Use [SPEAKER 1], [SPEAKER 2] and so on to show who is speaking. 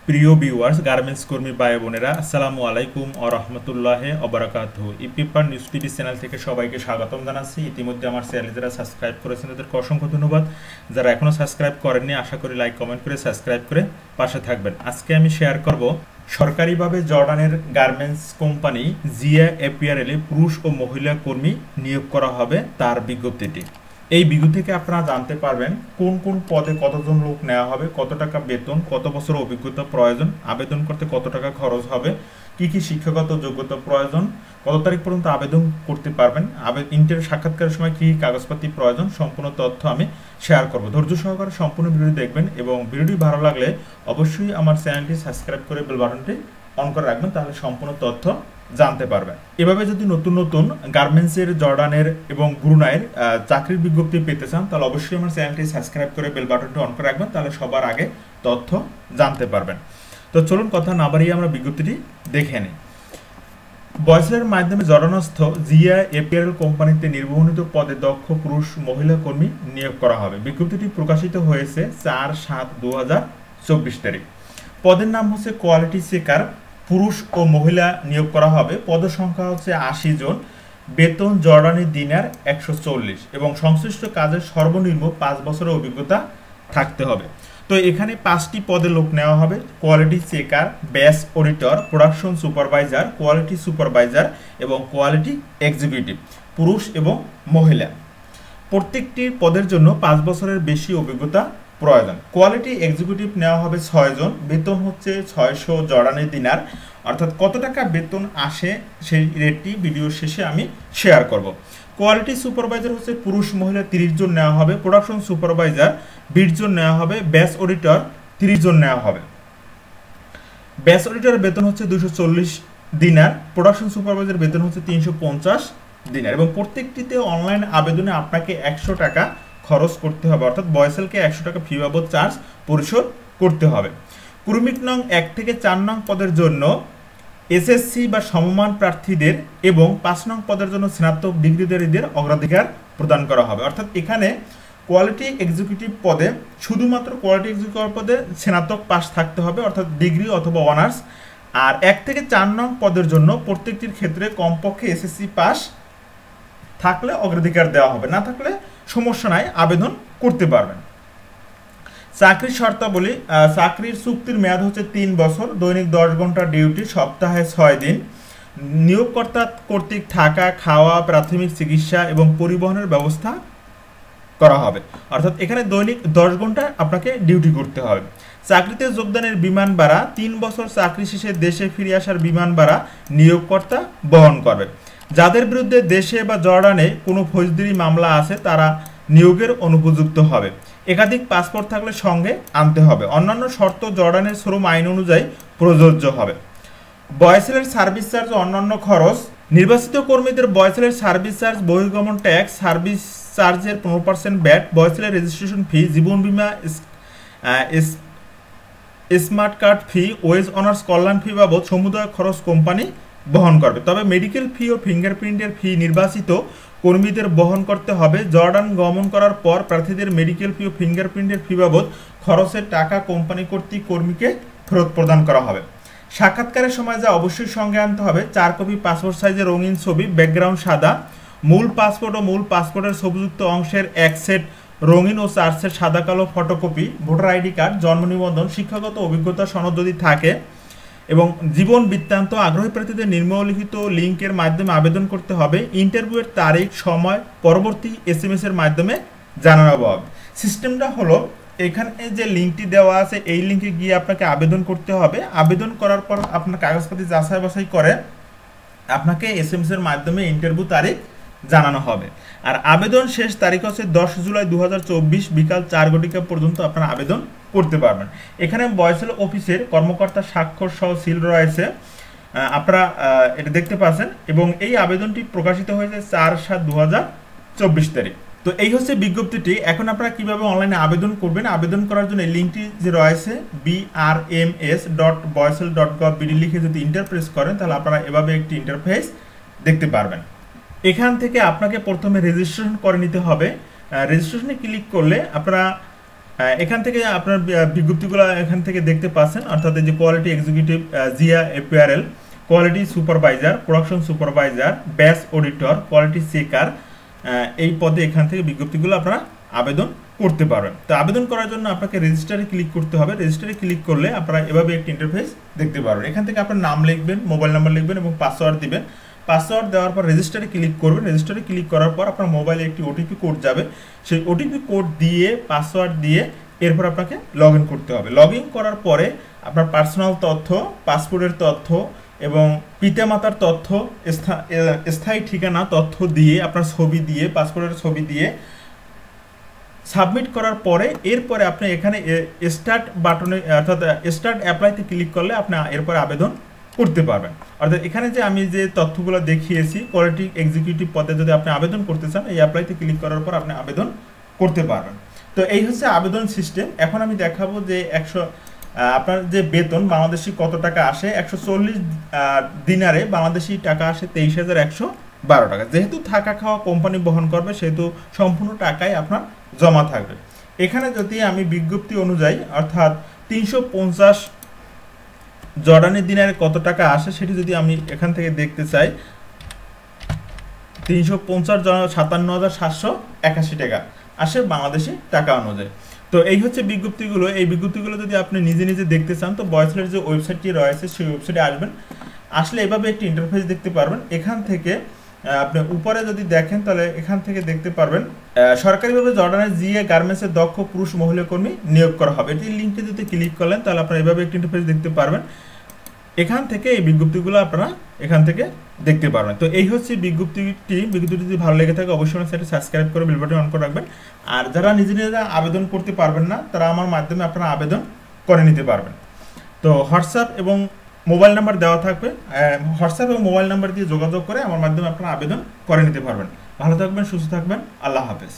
[SPEAKER 1] প্রিয় viewers, garments কর্মী ভাই বোনেরা, আসসালামু আলাইকুম ওয়া রাহমাতুল্লাহি ওয়া বারাকাতুহু। ইপিপার নিউজ টিভি চ্যানেল থেকে সবাইকে স্বাগতম জানাচ্ছি। ইতিমধ্যে আমার চ্যানেল যারা সাবস্ক্রাইব করেছেন তাদেরকে অসংখ্য ধন্যবাদ। যারা এখনো সাবস্ক্রাইব করেননি, আশা করি লাইক কমেন্ট করে সাবস্ক্রাইব করে পাশে থাকবেন। আজকে আমি শেয়ার করব সরকারিভাবে জর্ডানের গার্মেন্টস কোম্পানি জিয়া এপিআরএল এ পুরুষ ও মহিলা কর্মী নিয়োগ করা হবে তার বিজ্ঞপ্তিটি। এই বিজ্ঞপ্তি থেকে আপনারা জানতে পারবেন কোন কোন পদে কতজন লোক নেওয়া হবে, কত টাকা বেতন, কত বছর অভিজ্ঞতা প্রয়োজন, আবেদন করতে কত টাকা খরচ হবে, কি কি শিক্ষাগত যোগ্যতা প্রয়োজন, কত তারিখ পর্যন্ত আবেদন করতে পারবেন, ইন্টারভিউ সাক্ষাৎকারের সময় কি কাগজপাতি প্রয়োজন, সম্পূর্ণ তথ্য আমি শেয়ার করব। ধৈর্য সহকারে সম্পূর্ণ ভিডিও দেখবেন এবং ভিডিওটি ভালো লাগলে অবশ্যই আমার চ্যানেলটি সাবস্ক্রাইব করে বেল বাটনটি অন করে রাখবেন, তাহলে সম্পূর্ণ তথ্য জানতে পারবেন। এভাবে যদি নতুন নতুন গার্মেন্টসের, জর্ডানের এবং ব্রুনাইয়ের চাকরির বিজ্ঞপ্তি পেতে চান, তাহলে অবশ্যই আমার চ্যানেলটি সাবস্ক্রাইব করে বেল বাটনটি অন করে রাখবেন, তাহলে সবার আগে তথ্য জানতে পারবেন। তো চলুন কথা না বাড়িয়ে আমরা বিজ্ঞপ্তিটি দেখে নিই। বয়সের মাধ্যমে জর্ডানস্থ জিয়া এপিআরএল কোম্পানিতে নির্বাচিত পদে দক্ষ পুরুষ মহিলা কর্মী নিয়োগ করা হবে। বিজ্ঞপ্তিটি প্রকাশিত হয়েছে 4/7/2024 তারিখ। পদের নাম হচ্ছে কোয়ালিটি চেকার। পুরুষ ও মহিলা নিয়োগ করা হবে। পদসংখ্যা হচ্ছে 80 জন। বেতন জর্ডানি দিনার 140 এবং সংশ্লিষ্ট কাজের সর্বনিম্ন 5 বছরের অভিজ্ঞতা থাকতে হবে। তো এখানে 5টি পদে লোক নেওয়া হবে: quality checker, batch auditor, production supervisor, quality supervisor এবং কোয়ালিটি এক্সিকিউটিভ, পুরুষ এবং মহিলা। প্রত্যেকটি পদের জন্য 5 বছরের বেশি অভিজ্ঞতা প্রয়োজন। কোয়ালিটি এক্সিকিউটিভ নেওয়া হবে 6 জন। বেতন হচ্ছে 600 জর্ডানি দিনার। অর্থাৎ কত টাকা বেতন আসে সেই রেটটি ভিডিও শেষে আমি শেয়ার করব। কোয়ালিটি সুপারভাইজার হচ্ছে পুরুষ মহিলা 30 জন নেওয়া হবে। প্রোডাকশন সুপারভাইজার 20 জন নেওয়া হবে। ব্যাচ অডিটর 30 জন নেওয়া হবে। ব্যাচ অডিটরের বেতন হচ্ছে 240 দিনার। প্রোডাকশন সুপারভাইজার বেতন হচ্ছে 350 দিনার এবং প্রত্যেকটিতে অনলাইন আবেদনে আপনাকে 100 টাকা খরচ করতে হবে, অর্থাৎ বয়সেলকে 100 টাকা ফি বাবদ চার্জ পরিশোধ করতে হবে। ক্রমিক নং 1 থেকে 4 নং পদের জন্য এসএসসি বা সমমান প্রার্থীদের এবং 5 নং পদের জন্য স্নাতক ডিগ্রিধারীদের অগ্রাধিকার প্রদান করা হবে। অর্থাৎ এখানে কোয়ালিটি এক্সিকিউটিভ পদে শুধুমাত্র কোয়ালিটি এক্সিকিউটিভ পদে স্নাতক পাস থাকতে হবে, অর্থাৎ ডিগ্রি অথবা অনার্স। আর 1 থেকে 4 নং পদের জন্য প্রত্যেকটির ক্ষেত্রে কমপক্ষে এসএসসি পাস থাকলে অগ্রাধিকার দেওয়া হবে, না থাকলে সমস্যা নাই, আবেদন করতে পারবেন। চাকরির শর্তাবলী: চাকরির চুক্তির মেয়াদ হচ্ছে 3 বছর, দৈনিক 10 ঘন্টা ডিউটি, সপ্তাহে 6 দিন। নিয়োগকর্তা কর্তৃক থাকা, খাওয়া, প্রাথমিক চিকিৎসা এবং পরিবহনের ব্যবস্থা করা হবে। অর্থাৎ এখানে দৈনিক 10 ঘন্টা আপনাকে ডিউটি করতে হবে। চাকরিতে যোগদানের বিমান ভাড়া, 3 বছর চাকরি শেষে দেশে ফিরে আসার বিমান ভাড়া নিয়োগকর্তা বহন করবে। যাদের বিরুদ্ধে দেশে বা জর্ডানে কোনো ফৌজদারি মামলা আছে তারা নিয়োগের অনুপযুক্ত হবে। একাধিক পাসপোর্ট থাকলে সঙ্গে আনতে হবে। অন্যান্য শর্ত জর্ডানের শ্রম আইন অনুযায়ী প্রযোজ্য হবে। বয়সেলের সার্ভিস চার্জ ও অন্যান্য খরচ: নির্বাচিত কর্মীদের বয়সেলের সার্ভিস চার্জ, বহির্গমন ট্যাক্স, সার্ভিস চার্জের 15% ব্যাট, বয়সেলের রেজিস্ট্রেশন ফি, জীবন বীমা, smart card fee, wage earners কল্যাণ ফি বাবদ সমুদায় খরচ কোম্পানি বহন করবে। তবে মেডিকেল ফি ও ফিঙ্গারপ্রিন্টের ফি নির্বাচিত কর্মীদের বহন করতে হবে। জর্ডান গমন করার পর প্রার্থীদের মেডিকেল ফি ও ফিঙ্গারপ্রিন্টের ফি বাবদ খরচের টাকা কোম্পানি কর্তৃক কর্মীকে ফেরত প্রদান করা হবে। সাক্ষাৎকারের সময় যা অবশ্যই সঙ্গে আনতে হবে: 4 কপি পাসপোর্ট সাইজের রঙিন ছবি, ব্যাকগ্রাউন্ড সাদা, মূল পাসপোর্ট ও মূল পাসপোর্টের ছবিযুক্ত অংশের 1 সেট রঙিন ও 4 সেট সাদা কালো ফটোকপি, ভোটার আইডি কার্ড, জন্ম নিবন্ধন, শিক্ষাগত অভিজ্ঞতা সনদ যদি থাকে এবং জীবন বৃত্তান্ত। আগ্রহী প্রার্থীদের নিম্নলিখিত লিঙ্কের মাধ্যমে আবেদন করতে হবে। ইন্টারভিউয়ের তারিখ সময় পরবর্তী SMS এর মাধ্যমে জানানো হবে। সিস্টেমটা হলো, এখানে যে লিঙ্কটি দেওয়া আছে এই লিঙ্কে গিয়ে আপনাকে আবেদন করতে হবে। আবেদন করার পর আপনার কাগজপাতি যাচাই বাছাই করে আপনাকে SMS এর মাধ্যমে ইন্টারভিউ তারিখ জানানো হবে। আর আবেদন শেষ তারিখ হচ্ছে 10 জুলাই 2024 বিকাল 4 ঘটিকা পর্যন্ত আপনারা আবেদন করতে পারবেন। এখানে বয়সেল অফিসের কর্মকর্তা স্বাক্ষর সহ সিল রয়েছে, আপনারা এটা দেখতে পাচ্ছেন এবং এই আবেদনটি প্রকাশিত হয়েছে 4/7/2024 তারিখ। তো এই হচ্ছে বিজ্ঞপ্তিটি। এখন আপনারা কিভাবে অনলাইনে আবেদন করবেন, আবেদন করার jন্য এই লিঙ্কটি যে রয়েছে brms.boysel.gov.bd লিখে যদি ইন্টারপ্রেস করেন তাহলে আপনারা এভাবে একটি ইন্টারফেস দেখতে পারবেন। এখান থেকে আপনাকে প্রথমে রেজিস্ট্রেশন করে নিতে হবে। রেজিস্ট্রেশনে ক্লিক করলে আপনারা এখান থেকে আপনার বিজ্ঞপ্তিগুলো এখান থেকে দেখতে পাচ্ছেন, অর্থাৎ এই যে কোয়ালিটি এক্সিকিউটিভ জিয়া এপিআরএল, quality supervisor, production supervisor, batch auditor, quality checker, এই পদে এখান থেকে বিজ্ঞপ্তিগুলো আপনারা আবেদন করতে পারবেন। তো আবেদন করার জন্য আপনাকে রেজিস্টারে ক্লিক করতে হবে। রেজিস্টারে ক্লিক করলে আপনারা এভাবে একটি ইন্টারফেস দেখতে পারবেন। এখান থেকে আপনার নাম লিখবেন, মোবাইল নাম্বার লিখবেন এবং পাসওয়ার্ড দিবেন। পাসওয়ার্ড দেওয়ার পর রেজিস্টারে ক্লিক করবেন। রেজিস্টারে ক্লিক করার পর আপনার মোবাইলে একটি ওটিপি কোড যাবে। সেই ওটিপি কোড দিয়ে পাসওয়ার্ড দিয়ে এরপর আপনাকে লগ ইন করতে হবে। লগ ইন করার পরে আপনার পার্সোনাল তথ্য, পাসপোর্টের তথ্য এবং পিতামাতার তথ্য, স্থায়ী ঠিকানা তথ্য দিয়ে আপনার ছবি দিয়ে, পাসপোর্টের ছবি দিয়ে সাবমিট করার পরে এরপরে আপনি এখানে স্টার্ট বাটনে অর্থাৎ স্টার্ট অ্যাপ্লাইতে ক্লিক করলে আপনি এরপরে আবেদন করতে পারবেন। অর্থাৎ এখানে যে আমি যে তথ্যগুলো দেখিয়েছি, কোয়ালিটি এক্সিকিউটিভ পদে যদি আপনি আবেদন করতে চান, এই অ্যাপ্লাইতে ক্লিক করার পর আপনি আবেদন করতে পারবেন। তো এই হচ্ছে আবেদন সিস্টেম। এখন আমি দেখাবো যে আপনার যে বেতন বাংলাদেশি কত টাকা আসে। 140 দিনারে বাংলাদেশি টাকা আসে 23,112 টাকা। যেহেতু থাকা খাওয়া কোম্পানি বহন করবে, সেহেতু সম্পূর্ণ টাকাই আপনার জমা থাকবে। এখানে যদি আমি বিজ্ঞপ্তি অনুযায়ী অর্থাৎ 350 জর্ডানি দিনারে কত টাকা আসে সেটি যদি আমি এখান থেকে দেখতে চাই, 350 57,781 টাকা আসে বাংলাদেশি টাকা অনুযায়ী। তো এই হচ্ছে বিজ্ঞপ্তিগুলো। এই বিজ্ঞপ্তিগুলো যদি আপনি নিজে নিজে দেখতে চান তো বয়সলের যে ওয়েবসাইটটি রয়েছে সেই ওয়েবসাইটে আসবেন। আসলে এভাবে একটি ইন্টারফেস দেখতে পারবেন। এখান থেকে আপনি উপরে যদি দেখেন তাহলে এখান থেকে দেখতে পারবেন সরকারিভাবে জর্ডানের জিএ গার্মেন্টসের দক্ষ পুরুষ মহিলা কর্মী নিয়োগ করা হবে। এটি লিঙ্কটি যদি ক্লিক করলেন তাহলে আপনারা এভাবে একটি ইন্টারফেস দেখতে পারবেন। এখান থেকে এই বিজ্ঞপ্তিগুলো আপনারা এখান থেকে দেখতে পারবেন। তো এই হচ্ছে বিজ্ঞপ্তিটি যদি ভালো লেগে থাকে অবশ্যই আমার চ্যানেলটি সাবস্ক্রাইব করে বেল বাটন অন করে রাখবেন। আর যারা নিজেরা আবেদন করতে পারবেন না তারা আমার মাধ্যমে আপনারা আবেদন করে নিতে পারবেন। তো হোয়াটসঅ্যাপ এবং মোবাইল নাম্বার দেওয়া থাকবে, হোয়াটসঅ্যাপ এবং মোবাইল নাম্বার দিয়ে যোগাযোগ করে আমার মাধ্যমে আপনারা আবেদন করে নিতে পারবেন। ভালো থাকবেন, সুস্থ থাকবেন, আল্লাহ হাফেজ।